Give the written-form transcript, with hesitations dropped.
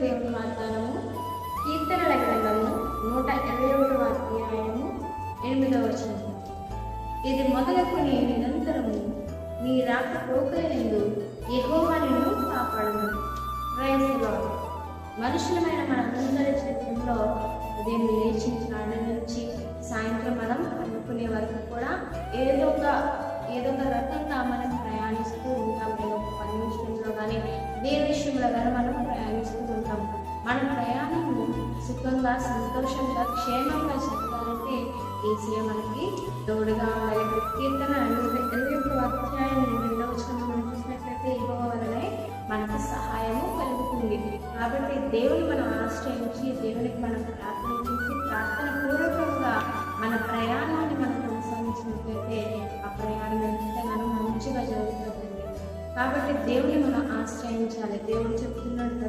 దేవుని వాగ్దానము కీర్తనల గ్రంథము 121వ అధ్యాయము 8వ వచనం. ఇది మొదలుకొని నిరంతరము నీ రాకపోకలందు యెహోవా నిన్ను కాపాడును. Praise the lord. మనుషులమైన మనందరి జీవితంలో ఉదయం లేచి స్నానం నుంచి సాయంత్రం మనం అనుకునే వరకు కూడా ఏదో ఒక రకంగా మనం ప్రయాణిస్తూ ఉంటాం. ఏదో ఒక పని విషయంలో కానీ దేని విషయంలో కానీ మనం ప్రయాణిస్తూ ఉంటాం. మన ప్రయాణము సుఖంగా, సంతోషంగా, క్షేమంగా జరగాలంటే ఏసయ్య మనకి తోడుగా ఉండాలి. కీర్తన 21వ అధ్యాయం 2వ వచనం మనం చూసినట్లయితే యెహోవా వలనే మనకు సహాయము కలుగుతుంది. కాబట్టి దేవుని మనం ఆశ్రయించి దేవునికి మనం ప్రార్థన చేసి ప్రార్థన పూర్వకంగా మన ప్రయాణాన్ని మనం కొనసాగించినట్లయితే ఆ ప్రయాణం ఎంతగానో మంచిగా జరుగుతుంది. కాబట్టి దేవుని మనం ఆశ్రయించాలి. దేవుడు చెప్తున్నాడు